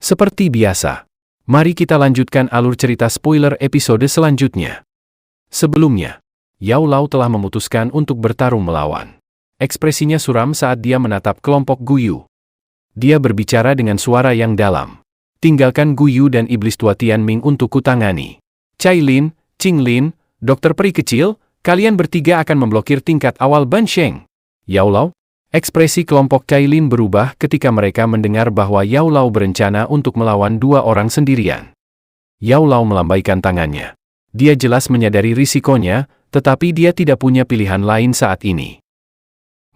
Seperti biasa, mari kita lanjutkan alur cerita spoiler episode selanjutnya. Sebelumnya, Yao Lao telah memutuskan untuk bertarung melawan. Ekspresinya suram saat dia menatap kelompok Guyu. Dia berbicara dengan suara yang dalam. Tinggalkan Guyu dan iblis tua Tianming untuk kutangani. Cai Lin, Qing Lin, dokter peri kecil, kalian bertiga akan memblokir tingkat awal Ban Sheng. Yao Lao? Ekspresi kelompok Cai Lin berubah ketika mereka mendengar bahwa Yao Lao berencana untuk melawan dua orang sendirian. Yao Lao melambaikan tangannya. Dia jelas menyadari risikonya, tetapi dia tidak punya pilihan lain saat ini.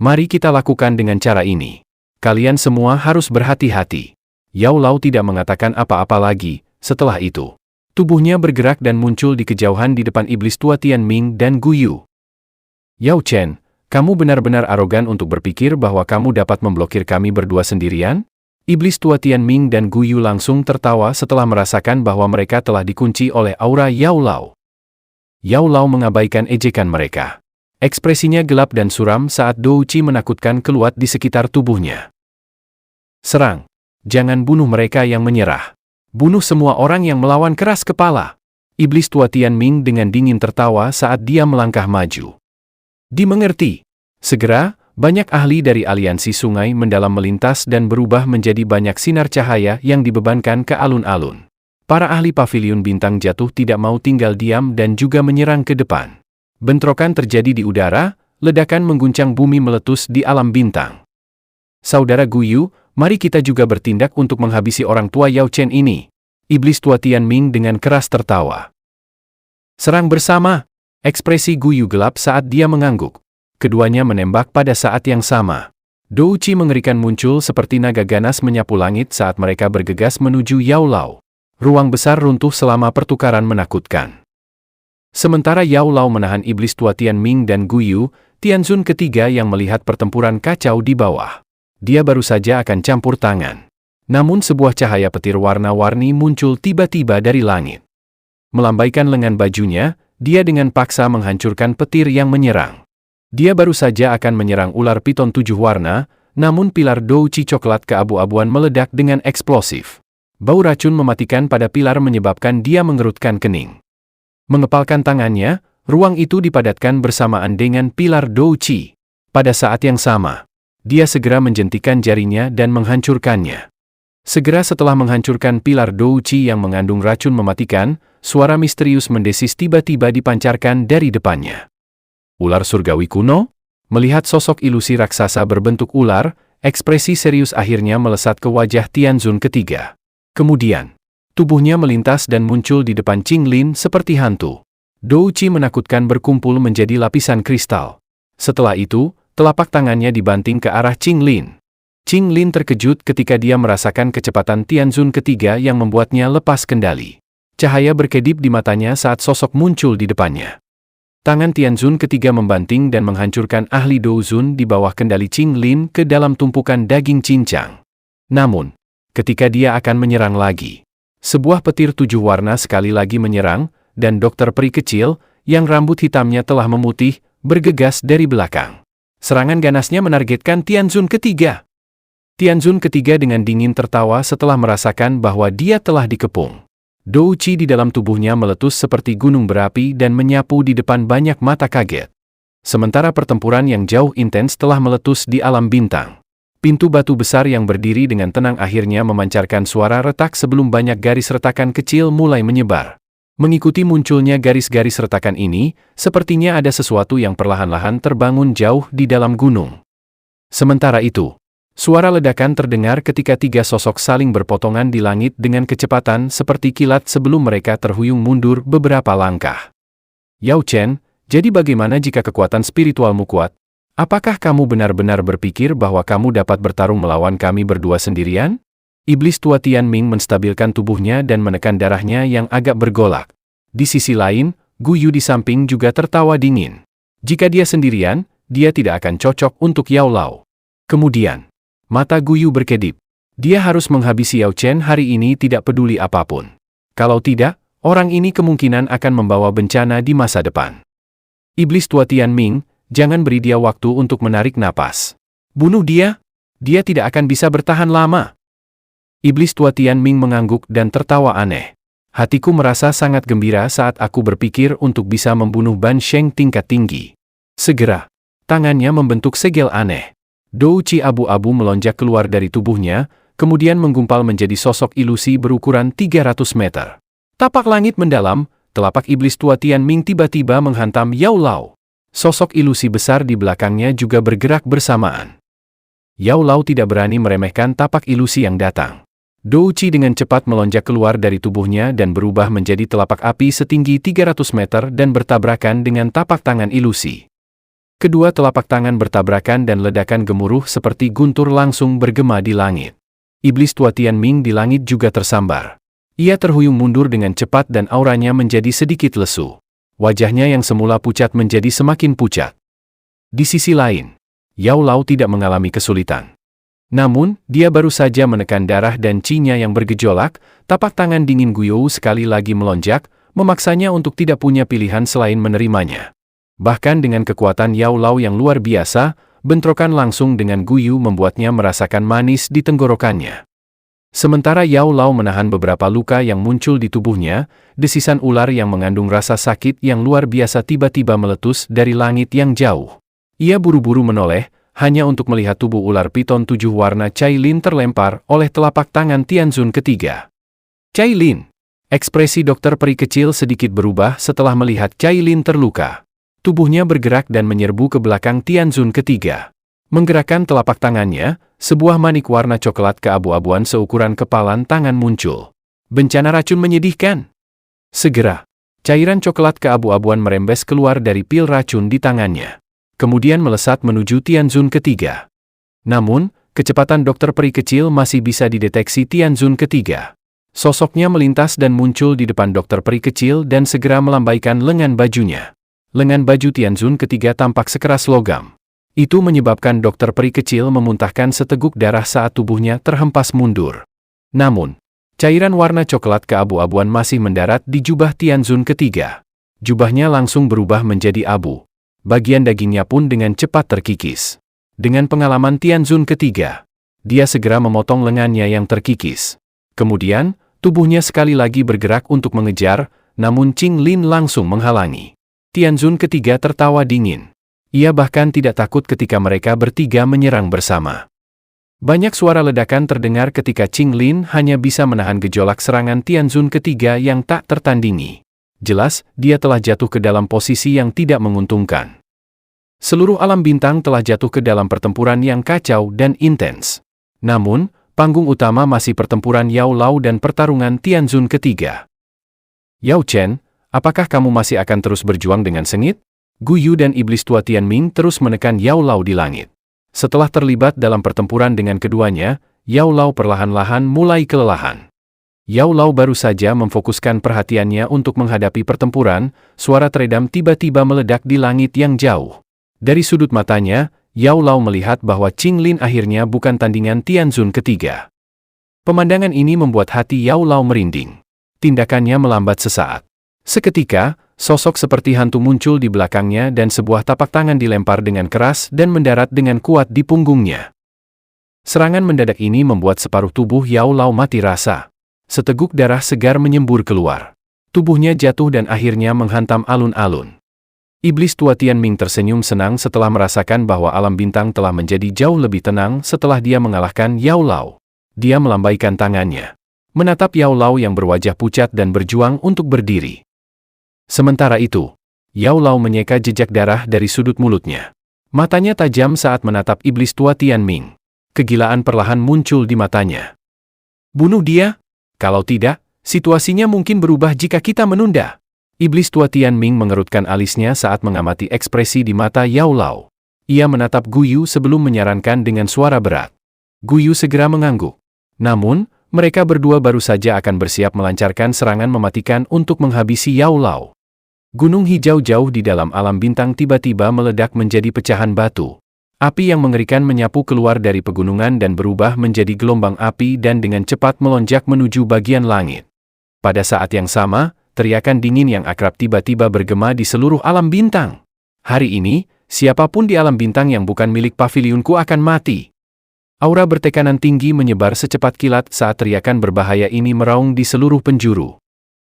Mari kita lakukan dengan cara ini. Kalian semua harus berhati-hati. Yao Lao tidak mengatakan apa-apa lagi. Setelah itu, tubuhnya bergerak dan muncul di kejauhan di depan iblis tua Tianming dan Guyu. Yao Chen, kamu benar-benar arogan untuk berpikir bahwa kamu dapat memblokir kami berdua sendirian? Iblis tua Tianming dan Guyu langsung tertawa setelah merasakan bahwa mereka telah dikunci oleh aura Yao Lao. Yao Lao mengabaikan ejekan mereka. Ekspresinya gelap dan suram saat Douqi menakutkan keluar di sekitar tubuhnya. Serang. Jangan bunuh mereka yang menyerah. Bunuh semua orang yang melawan keras kepala. Iblis tua Tianming dengan dingin tertawa saat dia melangkah maju. Dimengerti. Segera, banyak ahli dari aliansi sungai mendalam melintas dan berubah menjadi banyak sinar cahaya yang dibebankan ke alun-alun. Para ahli paviliun bintang jatuh tidak mau tinggal diam dan juga menyerang ke depan. Bentrokan terjadi di udara, ledakan mengguncang bumi meletus di alam bintang. Saudara Guyu, mari kita juga bertindak untuk menghabisi orang tua Yao Chen ini. Iblis tua Tianming dengan keras tertawa. Serang bersama. Ekspresi Guyu gelap saat dia mengangguk. Keduanya menembak pada saat yang sama. Douqi mengerikan muncul seperti naga ganas menyapu langit saat mereka bergegas menuju Yao Lao. Ruang besar runtuh selama pertukaran menakutkan. Sementara Yao Lao menahan iblis tua Tianming dan Guyu, Tianzun ketiga yang melihat pertempuran kacau di bawah. Dia baru saja akan campur tangan. Namun sebuah cahaya petir warna-warni muncul tiba-tiba dari langit. Melambaikan lengan bajunya, dia dengan paksa menghancurkan petir yang menyerang. Dia baru saja akan menyerang ular piton 7 warna, namun pilar Douqi coklat keabu-abuan meledak dengan eksplosif. Bau racun mematikan pada pilar menyebabkan dia mengerutkan kening. Mengepalkan tangannya, ruang itu dipadatkan bersamaan dengan pilar Douqi. Pada saat yang sama, dia segera menjentikan jarinya dan menghancurkannya. Segera setelah menghancurkan pilar Douqi yang mengandung racun mematikan, suara misterius mendesis tiba-tiba dipancarkan dari depannya. Ular surgawi kuno? Melihat sosok ilusi raksasa berbentuk ular, ekspresi serius akhirnya melesat ke wajah Tianzun ketiga. Kemudian, tubuhnya melintas dan muncul di depan Qing Lin seperti hantu. Douqi menakutkan berkumpul menjadi lapisan kristal. Setelah itu, telapak tangannya dibanting ke arah Qing Lin. Qing Lin terkejut ketika dia merasakan kecepatan Tianzun ketiga yang membuatnya lepas kendali. Cahaya berkedip di matanya saat sosok muncul di depannya. Tangan Tianzun ketiga membanting dan menghancurkan ahli Douzun di bawah kendali Qing Lin ke dalam tumpukan daging cincang. Namun, ketika dia akan menyerang lagi, sebuah petir 7 warna sekali lagi menyerang, dan dokter peri kecil, yang rambut hitamnya telah memutih, bergegas dari belakang. Serangan ganasnya menargetkan Tianzun ketiga. Tianzun ketiga dengan dingin tertawa setelah merasakan bahwa dia telah dikepung. Douqi di dalam tubuhnya meletus seperti gunung berapi dan menyapu di depan banyak mata kaget. Sementara pertempuran yang jauh intens telah meletus di alam bintang. Pintu batu besar yang berdiri dengan tenang akhirnya memancarkan suara retak sebelum banyak garis retakan kecil mulai menyebar. Mengikuti munculnya garis-garis retakan ini, sepertinya ada sesuatu yang perlahan-lahan terbangun jauh di dalam gunung. Sementara itu, suara ledakan terdengar ketika 3 sosok saling berpotongan di langit dengan kecepatan seperti kilat sebelum mereka terhuyung mundur beberapa langkah. Yao Chen, jadi bagaimana jika kekuatan spiritualmu kuat? Apakah kamu benar-benar berpikir bahwa kamu dapat bertarung melawan kami berdua sendirian? Iblis tua Tianming menstabilkan tubuhnya dan menekan darahnya yang agak bergolak. Di sisi lain, Guyu di samping juga tertawa dingin. Jika dia sendirian, dia tidak akan cocok untuk Yao Lao. Kemudian, mata Guyu berkedip. Dia harus menghabisi Yao Chen hari ini tidak peduli apapun. Kalau tidak, orang ini kemungkinan akan membawa bencana di masa depan. Iblis tua Tianming, jangan beri dia waktu untuk menarik napas. Bunuh dia. Dia tidak akan bisa bertahan lama. Iblis tua Tian Ming mengangguk dan tertawa aneh. Hatiku merasa sangat gembira saat aku berpikir untuk bisa membunuh Ban Sheng tingkat tinggi. Segera, tangannya membentuk segel aneh. Douci abu-abu melonjak keluar dari tubuhnya, kemudian menggumpal menjadi sosok ilusi berukuran 300 meter. Tapak langit mendalam, telapak iblis tua Tian Ming tiba-tiba menghantam Yao Lao. Sosok ilusi besar di belakangnya juga bergerak bersamaan. Yao Lao tidak berani meremehkan tapak ilusi yang datang. Douci dengan cepat melonjak keluar dari tubuhnya dan berubah menjadi telapak api setinggi 300 meter dan bertabrakan dengan tapak tangan ilusi. Kedua telapak tangan bertabrakan dan ledakan gemuruh seperti guntur langsung bergema di langit. Iblis tua Tian Ming di langit juga tersambar. Ia terhuyung mundur dengan cepat dan auranya menjadi sedikit lesu. Wajahnya yang semula pucat menjadi semakin pucat. Di sisi lain, Yao Lao tidak mengalami kesulitan. Namun, dia baru saja menekan darah dan qi-nya yang bergejolak, tapak tangan dingin Guiyou sekali lagi melonjak, memaksanya untuk tidak punya pilihan selain menerimanya. Bahkan dengan kekuatan Yao Lao yang luar biasa, bentrokan langsung dengan Guiyou membuatnya merasakan manis di tenggorokannya. Sementara Yao Lao menahan beberapa luka yang muncul di tubuhnya, desisan ular yang mengandung rasa sakit yang luar biasa tiba-tiba meletus dari langit yang jauh. Ia buru-buru menoleh, hanya untuk melihat tubuh ular piton 7 warna Cai Lin terlempar oleh telapak tangan Tianzun ketiga. Cai Lin. Ekspresi dokter peri kecil sedikit berubah setelah melihat Cai Lin terluka. Tubuhnya bergerak dan menyerbu ke belakang Tianzun ketiga. Menggerakkan telapak tangannya, sebuah manik warna coklat keabu-abuan seukuran kepalan tangan muncul. Bencana racun menyedihkan. Segera, cairan coklat keabu-abuan merembes keluar dari pil racun di tangannya. Kemudian melesat menuju Tianzun ketiga. Namun, kecepatan dokter peri kecil masih bisa dideteksi Tianzun ketiga. Sosoknya melintas dan muncul di depan dokter peri kecil dan segera melambaikan lengan bajunya. Lengan baju Tianzun ketiga tampak sekeras logam. Itu menyebabkan dokter peri kecil memuntahkan seteguk darah saat tubuhnya terhempas mundur. Namun, cairan warna coklat keabu-abuan masih mendarat di jubah Tianzun ketiga. Jubahnya langsung berubah menjadi abu. Bagian dagingnya pun dengan cepat terkikis. Dengan pengalaman Tianzun ketiga, dia segera memotong lengannya yang terkikis. Kemudian, tubuhnya sekali lagi bergerak untuk mengejar, namun Qing Lin langsung menghalangi. Tianzun ketiga tertawa dingin. Ia bahkan tidak takut ketika mereka bertiga menyerang bersama. Banyak suara ledakan terdengar ketika Qing Lin hanya bisa menahan gejolak serangan Tianzun ketiga yang tak tertandingi. Jelas, dia telah jatuh ke dalam posisi yang tidak menguntungkan. Seluruh alam bintang telah jatuh ke dalam pertempuran yang kacau dan intens. Namun, panggung utama masih pertempuran Yao Lao dan pertarungan Tianzun ketiga. Yao Chen, apakah kamu masih akan terus berjuang dengan sengit? Guiyou dan iblis tua Tian Ming terus menekan Yao Lao di langit. Setelah terlibat dalam pertempuran dengan keduanya, Yao Lao perlahan-lahan mulai kelelahan. Yao Lao baru saja memfokuskan perhatiannya untuk menghadapi pertempuran, suara teredam tiba-tiba meledak di langit yang jauh. Dari sudut matanya, Yao Lao melihat bahwa Qing Lin akhirnya bukan tandingan Tianzun ketiga. Pemandangan ini membuat hati Yao Lao merinding. Tindakannya melambat sesaat. Seketika, sosok seperti hantu muncul di belakangnya dan sebuah tapak tangan dilempar dengan keras dan mendarat dengan kuat di punggungnya. Serangan mendadak ini membuat separuh tubuh Yao Lao mati rasa. Seteguk darah segar menyembur keluar. Tubuhnya jatuh dan akhirnya menghantam alun-alun. Iblis tua Tian Ming tersenyum senang setelah merasakan bahwa alam bintang telah menjadi jauh lebih tenang setelah dia mengalahkan Yao Lao. Dia melambaikan tangannya, menatap Yao Lao yang berwajah pucat dan berjuang untuk berdiri. Sementara itu, Yao Lao menyeka jejak darah dari sudut mulutnya. Matanya tajam saat menatap iblis tua Tian Ming. Kegilaan perlahan muncul di matanya. Bunuh dia? Kalau tidak, situasinya mungkin berubah jika kita menunda. Iblis tua Tian Ming mengerutkan alisnya saat mengamati ekspresi di mata Yao Lao. Ia menatap Guiyou sebelum menyarankan dengan suara berat. Guiyou segera mengangguk. Namun, mereka berdua baru saja akan bersiap melancarkan serangan mematikan untuk menghabisi Yao Lao. Gunung hijau jauh di dalam alam bintang tiba-tiba meledak menjadi pecahan batu. Api yang mengerikan menyapu keluar dari pegunungan dan berubah menjadi gelombang api dan dengan cepat melonjak menuju bagian langit. Pada saat yang sama, teriakan dingin yang akrab tiba-tiba bergema di seluruh alam bintang. Hari ini, siapapun di alam bintang yang bukan milik pavilionku akan mati. Aura bertekanan tinggi menyebar secepat kilat saat teriakan berbahaya ini meraung di seluruh penjuru.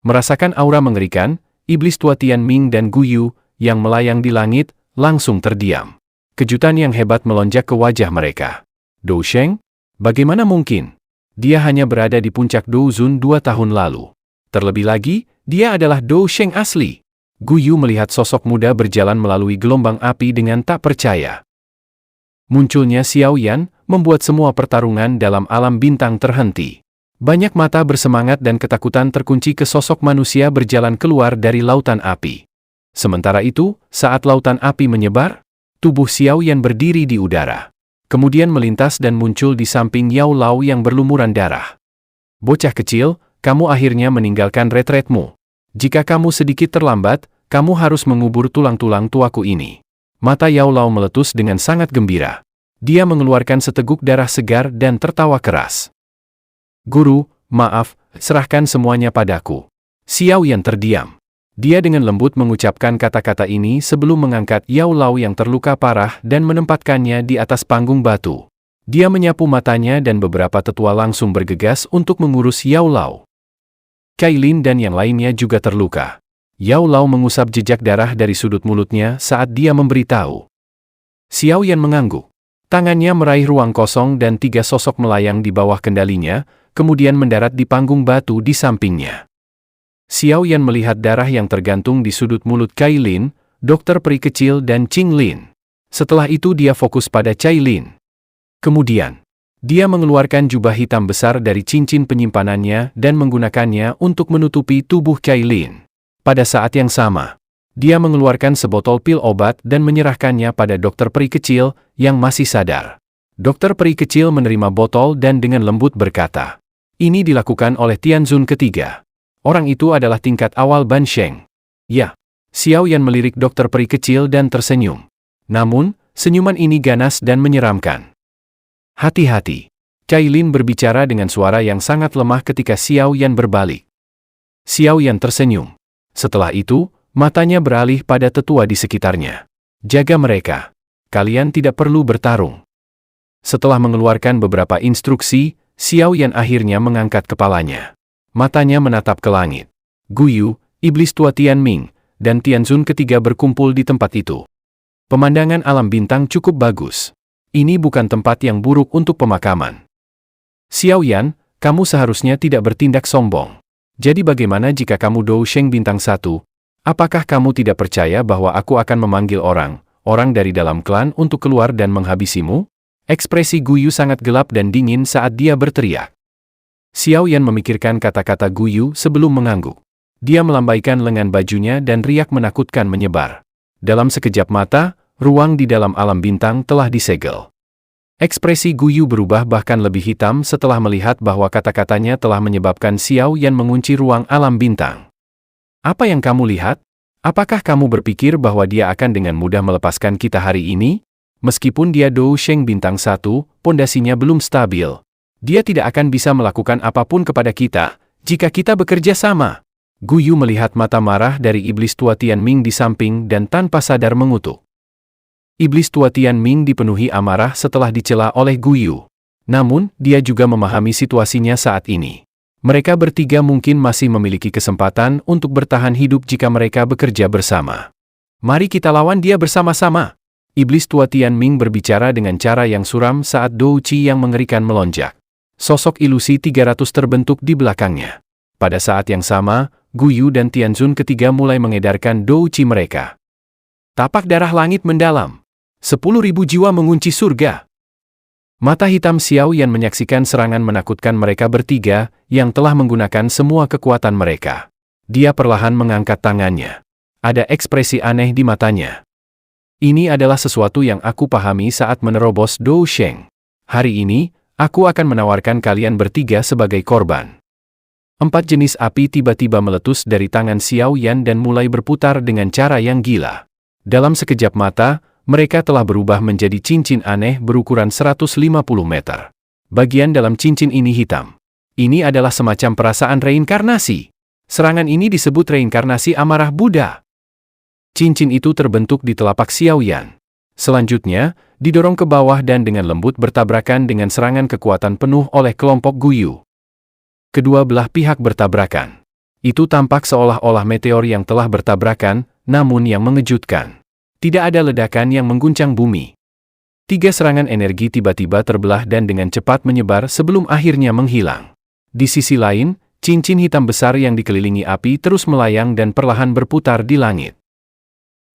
Merasakan aura mengerikan, iblis tua Tianming dan Guyu yang melayang di langit langsung terdiam. Kejutan yang hebat melonjak ke wajah mereka. Dou Sheng? Bagaimana mungkin? Dia hanya berada di puncak Dou Zun 2 tahun lalu. Terlebih lagi, dia adalah Dou Sheng asli. Guyu melihat sosok muda berjalan melalui gelombang api dengan tak percaya. Munculnya Xiao Yan membuat semua pertarungan dalam alam bintang terhenti. Banyak mata bersemangat dan ketakutan terkunci ke sosok manusia berjalan keluar dari lautan api. Sementara itu, saat lautan api menyebar, tubuh Xiao Yan berdiri di udara. Kemudian melintas dan muncul di samping Yao Lao yang berlumuran darah. Bocah kecil, kamu akhirnya meninggalkan retretmu. Jika kamu sedikit terlambat, kamu harus mengubur tulang-tulang tuaku ini. Mata Yao Lao meletus dengan sangat gembira. Dia mengeluarkan seteguk darah segar dan tertawa keras. Guru, maaf, serahkan semuanya padaku. Xiao Yan terdiam. Dia dengan lembut mengucapkan kata-kata ini sebelum mengangkat Yao Lao yang terluka parah dan menempatkannya di atas panggung batu. Dia menyapu matanya dan beberapa tetua langsung bergegas untuk mengurus Yao Lao. Kailin dan yang lainnya juga terluka. Yao Lao mengusap jejak darah dari sudut mulutnya saat dia memberitahu. Xiao Yan mengangguk. Tangannya meraih ruang kosong dan 3 sosok melayang di bawah kendalinya, kemudian mendarat di panggung batu di sampingnya. Xiao Yan melihat darah yang tergantung di sudut mulut Kailin, dokter peri kecil dan Qing Lin. Setelah itu dia fokus pada Cai Lin. Kemudian, dia mengeluarkan jubah hitam besar dari cincin penyimpanannya dan menggunakannya untuk menutupi tubuh Kailin. Pada saat yang sama, dia mengeluarkan sebotol pil obat dan menyerahkannya pada dokter peri kecil yang masih sadar. Dokter peri kecil menerima botol dan dengan lembut berkata, "Ini dilakukan oleh Tianzun ketiga. Orang itu adalah tingkat awal Ban Sheng." Ya, Xiao Yan melirik dokter peri kecil dan tersenyum. Namun, senyuman ini ganas dan menyeramkan. Hati-hati. Cai Lin berbicara dengan suara yang sangat lemah ketika Xiao Yan berbalik. Xiao Yan tersenyum. Setelah itu, matanya beralih pada tetua di sekitarnya. Jaga mereka. Kalian tidak perlu bertarung. Setelah mengeluarkan beberapa instruksi, Xiao Yan akhirnya mengangkat kepalanya. Matanya menatap ke langit. Guyu, iblis tua Tianming, dan Tianzun ketiga berkumpul di tempat itu. Pemandangan alam bintang cukup bagus. Ini bukan tempat yang buruk untuk pemakaman. Xiao Yan, kamu seharusnya tidak bertindak sombong. Jadi bagaimana jika kamu Dou Sheng bintang 1? Apakah kamu tidak percaya bahwa aku akan memanggil orang dari dalam klan untuk keluar dan menghabisimu? Ekspresi Guyu sangat gelap dan dingin saat dia berteriak. Xiao Yan memikirkan kata-kata Guyu sebelum mengangguk. Dia melambaikan lengan bajunya dan riak menakutkan menyebar. Dalam sekejap mata, ruang di dalam alam bintang telah disegel. Ekspresi Guyu berubah bahkan lebih hitam setelah melihat bahwa kata-katanya telah menyebabkan Xiao Yan mengunci ruang alam bintang. Apa yang kamu lihat? Apakah kamu berpikir bahwa dia akan dengan mudah melepaskan kita hari ini? Meskipun dia Dou Sheng bintang 1, pondasinya belum stabil. Dia tidak akan bisa melakukan apapun kepada kita jika kita bekerja sama. Guyu melihat mata marah dari iblis tua Tianming di samping dan tanpa sadar mengutuk. Iblis tua Tianming dipenuhi amarah setelah dicela oleh Guyu. Namun, dia juga memahami situasinya saat ini. Mereka bertiga mungkin masih memiliki kesempatan untuk bertahan hidup jika mereka bekerja bersama. Mari kita lawan dia bersama-sama. Iblis tua Tianming berbicara dengan cara yang suram saat Dou Qi yang mengerikan melonjak. Sosok ilusi 300 terbentuk di belakangnya. Pada saat yang sama, Guyu dan Tianzun ketiga mulai mengedarkan Dou Qi mereka. Tapak darah langit mendalam. 10.000 jiwa mengunci surga. Mata hitam Xiao Yan menyaksikan serangan menakutkan mereka bertiga yang telah menggunakan semua kekuatan mereka. Dia perlahan mengangkat tangannya. Ada ekspresi aneh di matanya. Ini adalah sesuatu yang aku pahami saat menerobos Dou Sheng. Hari ini, aku akan menawarkan kalian bertiga sebagai korban. 4 jenis api tiba-tiba meletus dari tangan Xiao Yan dan mulai berputar dengan cara yang gila. Dalam sekejap mata, mereka telah berubah menjadi cincin aneh berukuran 150 meter. Bagian dalam cincin ini hitam. Ini adalah semacam perasaan reinkarnasi. Serangan ini disebut reinkarnasi amarah Buddha. Cincin itu terbentuk di telapak Xiao Yan. Selanjutnya, didorong ke bawah dan dengan lembut bertabrakan dengan serangan kekuatan penuh oleh kelompok Guyu. Kedua belah pihak bertabrakan. Itu tampak seolah-olah meteor yang telah bertabrakan, namun yang mengejutkan. Tidak ada ledakan yang mengguncang bumi. 3 serangan energi tiba-tiba terbelah dan dengan cepat menyebar sebelum akhirnya menghilang. Di sisi lain, cincin hitam besar yang dikelilingi api terus melayang dan perlahan berputar di langit.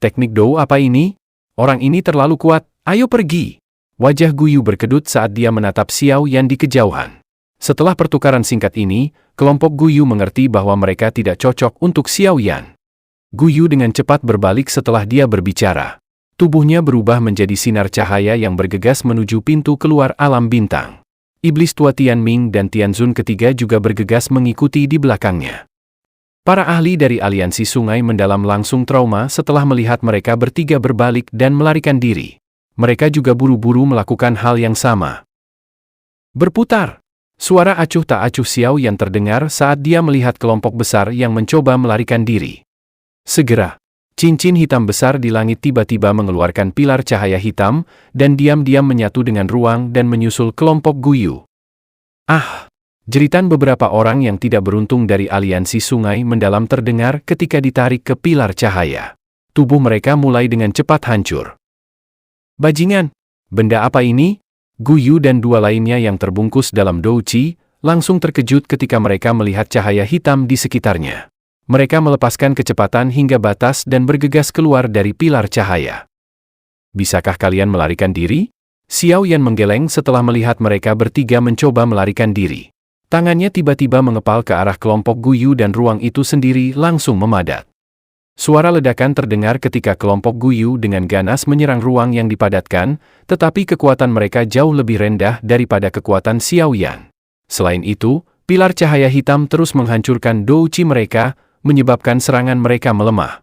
Teknik Dou apa ini? Orang ini terlalu kuat, ayo pergi. Wajah Guyu berkedut saat dia menatap Xiao Yan di kejauhan. Setelah pertukaran singkat ini, kelompok Guyu mengerti bahwa mereka tidak cocok untuk Xiao Yan. Guyu dengan cepat berbalik setelah dia berbicara. Tubuhnya berubah menjadi sinar cahaya yang bergegas menuju pintu keluar alam bintang. Iblis tua Tianming dan Tianzun ketiga juga bergegas mengikuti di belakangnya. Para ahli dari aliansi sungai mendalam langsung trauma setelah melihat mereka bertiga berbalik dan melarikan diri. Mereka juga buru-buru melakukan hal yang sama. Berputar. Suara acuh tak acuh Xiao yang terdengar saat dia melihat kelompok besar yang mencoba melarikan diri. Segera, cincin hitam besar di langit tiba-tiba mengeluarkan pilar cahaya hitam dan diam-diam menyatu dengan ruang dan menyusul kelompok Guyu. Ah! Jeritan beberapa orang yang tidak beruntung dari aliansi sungai mendalam terdengar ketika ditarik ke pilar cahaya. Tubuh mereka mulai dengan cepat hancur. Bajingan! Benda apa ini? Guyu dan 2 lainnya yang terbungkus dalam douchi langsung terkejut ketika mereka melihat cahaya hitam di sekitarnya. Mereka melepaskan kecepatan hingga batas dan bergegas keluar dari pilar cahaya. Bisakah kalian melarikan diri? Xiao Yan menggeleng setelah melihat mereka bertiga mencoba melarikan diri. Tangannya tiba-tiba mengepal ke arah kelompok Guyu dan ruang itu sendiri langsung memadat. Suara ledakan terdengar ketika kelompok Guyu dengan ganas menyerang ruang yang dipadatkan, tetapi kekuatan mereka jauh lebih rendah daripada kekuatan Xiao Yan. Selain itu, pilar cahaya hitam terus menghancurkan douchi mereka, menyebabkan serangan mereka melemah.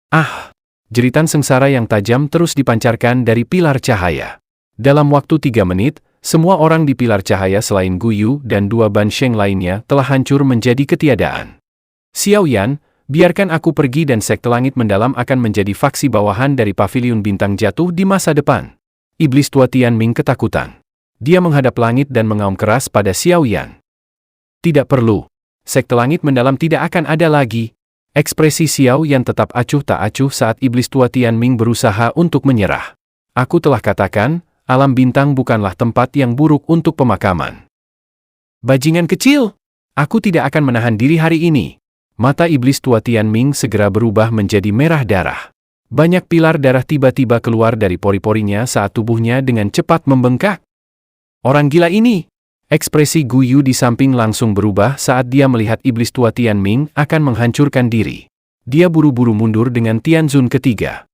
Ah! Jeritan sengsara yang tajam terus dipancarkan dari pilar cahaya. Dalam waktu 3 menit, semua orang di pilar cahaya selain Guyu dan 2 Bansheng lainnya telah hancur menjadi ketiadaan. Xiao Yan, biarkan aku pergi dan sekte langit mendalam akan menjadi faksi bawahan dari paviliun bintang jatuh di masa depan. Iblis tua Tianming ketakutan. Dia menghadap langit dan mengaum keras pada Xiao Yan. Tidak perlu. Sekte langit mendalam tidak akan ada lagi. Ekspresi Xiao Yan tetap acuh tak acuh saat iblis tua Tianming berusaha untuk menyerah. Aku telah katakan, alam bintang bukanlah tempat yang buruk untuk pemakaman. Bajingan kecil! Aku tidak akan menahan diri hari ini. Mata iblis tua Tianming segera berubah menjadi merah darah. Banyak pilar darah tiba-tiba keluar dari pori-porinya saat tubuhnya dengan cepat membengkak. Orang gila ini! Ekspresi Guyu di samping langsung berubah saat dia melihat iblis tua Tianming akan menghancurkan diri. Dia buru-buru mundur dengan Tianzun ketiga.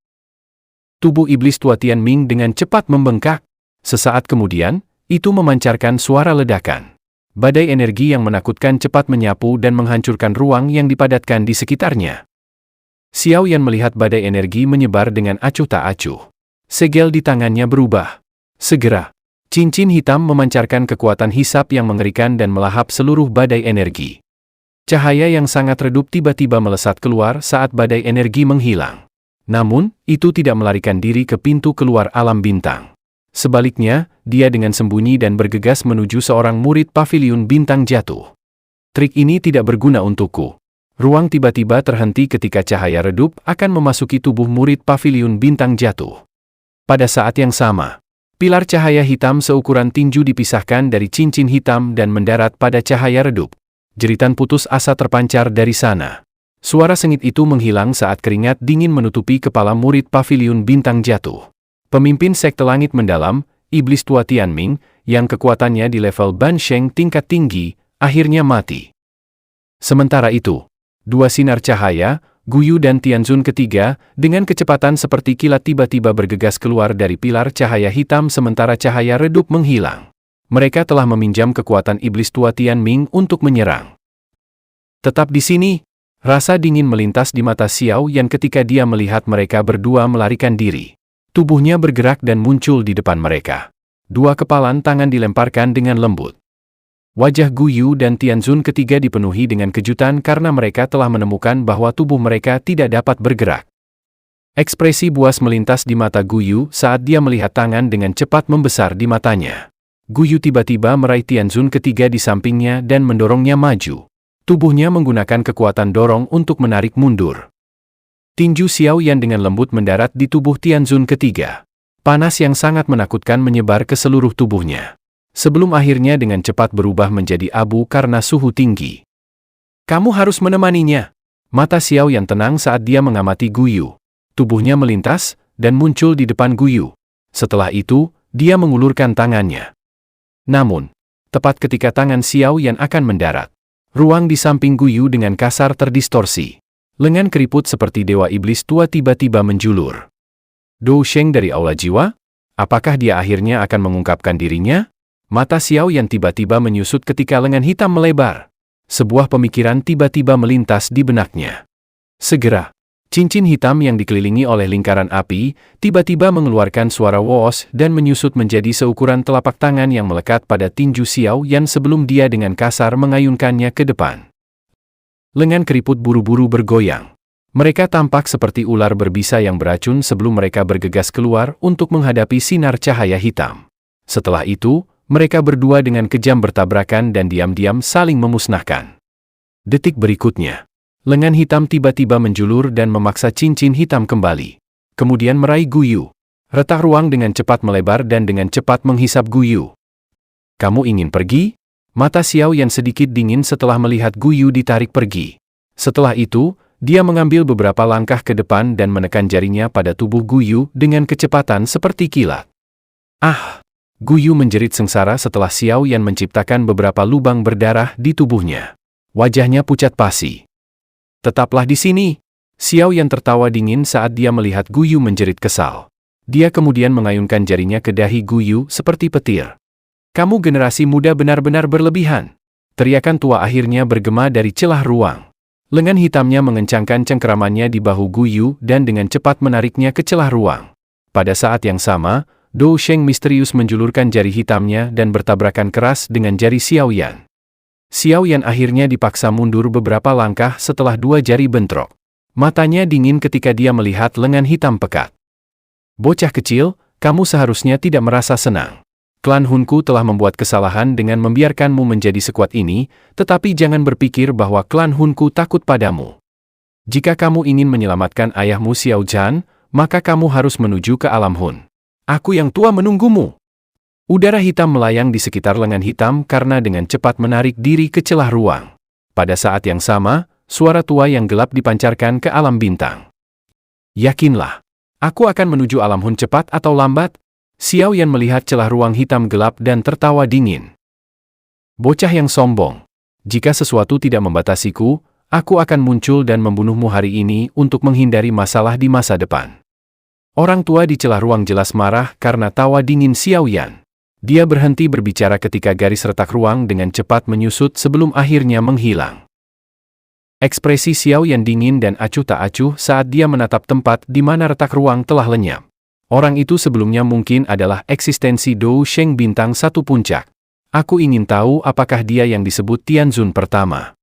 Tubuh iblis tua Tianming dengan cepat membengkak. Sesaat kemudian, itu memancarkan suara ledakan. Badai energi yang menakutkan cepat menyapu dan menghancurkan ruang yang dipadatkan di sekitarnya. Xiao Yan melihat badai energi menyebar dengan acuh tak acuh. Segel di tangannya berubah. Segera, cincin hitam memancarkan kekuatan hisap yang mengerikan dan melahap seluruh badai energi. Cahaya yang sangat redup tiba-tiba melesat keluar saat badai energi menghilang. Namun, itu tidak melarikan diri ke pintu keluar alam bintang. Sebaliknya, dia dengan sembunyi dan bergegas menuju seorang murid paviliun bintang jatuh. Trik ini tidak berguna untukku. Ruang tiba-tiba terhenti ketika cahaya redup akan memasuki tubuh murid paviliun bintang jatuh. Pada saat yang sama, pilar cahaya hitam seukuran tinju dipisahkan dari cincin hitam dan mendarat pada cahaya redup. Jeritan putus asa terpancar dari sana. Suara sengit itu menghilang saat keringat dingin menutupi kepala murid paviliun bintang jatuh. Pemimpin sekte langit mendalam, iblis tua Tianming, yang kekuatannya di level Bansheng tingkat tinggi, akhirnya mati. Sementara itu, 2 sinar cahaya, Guyu dan Tianzun ketiga, dengan kecepatan seperti kilat tiba-tiba bergegas keluar dari pilar cahaya hitam sementara cahaya redup menghilang. Mereka telah meminjam kekuatan iblis tua Tianming untuk menyerang. Tetap di sini. Rasa dingin melintas di mata Xiao Yan ketika dia melihat mereka berdua melarikan diri. Tubuhnya bergerak dan muncul di depan mereka. 2 kepalan tangan dilemparkan dengan lembut. Wajah Guyu dan Tianzun ketiga dipenuhi dengan kejutan karena mereka telah menemukan bahwa tubuh mereka tidak dapat bergerak. Ekspresi buas melintas di mata Guyu saat dia melihat tangan dengan cepat membesar di matanya. Guyu tiba-tiba meraih Tianzun ketiga di sampingnya dan mendorongnya maju. Tubuhnya menggunakan kekuatan dorong untuk menarik mundur. Tinju Xiao Yan dengan lembut mendarat di tubuh Tianzun ketiga. Panas yang sangat menakutkan menyebar ke seluruh tubuhnya. Sebelum akhirnya dengan cepat berubah menjadi abu karena suhu tinggi. Kamu harus menemaninya. Mata Xiao Yan tenang saat dia mengamati Guyu. Tubuhnya melintas dan muncul di depan Guyu. Setelah itu, dia mengulurkan tangannya. Namun, tepat ketika tangan Xiao Yan akan mendarat, ruang di samping Guyu dengan kasar terdistorsi. Lengan keriput seperti dewa iblis tua tiba-tiba menjulur. Dou Sheng dari Aula Jiwa? Apakah dia akhirnya akan mengungkapkan dirinya? Mata Xiao Yan tiba-tiba menyusut ketika lengan hitam melebar. Sebuah pemikiran tiba-tiba melintas di benaknya. Segera, cincin hitam yang dikelilingi oleh lingkaran api, tiba-tiba mengeluarkan suara woos dan menyusut menjadi seukuran telapak tangan yang melekat pada tinju Xiao Yan sebelum dia dengan kasar mengayunkannya ke depan. Lengan keriput buru-buru bergoyang. Mereka tampak seperti ular berbisa yang beracun sebelum mereka bergegas keluar untuk menghadapi sinar cahaya hitam. Setelah itu, mereka berdua dengan kejam bertabrakan dan diam-diam saling memusnahkan. Detik berikutnya, lengan hitam tiba-tiba menjulur dan memaksa cincin hitam kembali. Kemudian meraih Guyu. Retak ruang dengan cepat melebar dan dengan cepat menghisap Guyu. Kamu ingin pergi? Mata Xiao Yan sedikit dingin setelah melihat Guyu ditarik pergi. Setelah itu, dia mengambil beberapa langkah ke depan dan menekan jarinya pada tubuh Guyu dengan kecepatan seperti kilat. Ah! Guyu menjerit sengsara setelah Xiao Yan menciptakan beberapa lubang berdarah di tubuhnya. Wajahnya pucat pasi. Tetaplah di sini. Xiao Yan tertawa dingin saat dia melihat Guyu menjerit kesal. Dia kemudian mengayunkan jarinya ke dahi Guyu seperti petir. Kamu generasi muda benar-benar berlebihan. Teriakan tua akhirnya bergema dari celah ruang. Lengan hitamnya mengencangkan cengkeramannya di bahu Guyu dan dengan cepat menariknya ke celah ruang. Pada saat yang sama, Dou Sheng misterius menjulurkan jari hitamnya dan bertabrakan keras dengan jari Xiao Yan. Xiao Yan akhirnya dipaksa mundur beberapa langkah setelah dua jari bentrok. Matanya dingin ketika dia melihat lengan hitam pekat. Bocah kecil, kamu seharusnya tidak merasa senang. Klan Hunku telah membuat kesalahan dengan membiarkanmu menjadi sekuat ini, tetapi jangan berpikir bahwa klan Hunku takut padamu. Jika kamu ingin menyelamatkan ayahmu Xiao Zhan, maka kamu harus menuju ke alam Hun. Aku yang tua menunggumu. Udara hitam melayang di sekitar lengan hitam karena dengan cepat menarik diri ke celah ruang. Pada saat yang sama, suara tua yang gelap dipancarkan ke alam bintang. Yakinlah, aku akan menuju alam Hun cepat atau lambat. Xiao Yan melihat celah ruang hitam gelap dan tertawa dingin. Bocah yang sombong. Jika sesuatu tidak membatasiku, aku akan muncul dan membunuhmu hari ini untuk menghindari masalah di masa depan. Orang tua di celah ruang jelas marah karena tawa dingin Xiao Yan. Dia berhenti berbicara ketika garis retak ruang dengan cepat menyusut sebelum akhirnya menghilang. Ekspresi Xiao Yan dingin dan acuh tak acuh saat dia menatap tempat di mana retak ruang telah lenyap. Orang itu sebelumnya mungkin adalah eksistensi Dou Sheng bintang 1 puncak. Aku ingin tahu apakah dia yang disebut Tianzun pertama.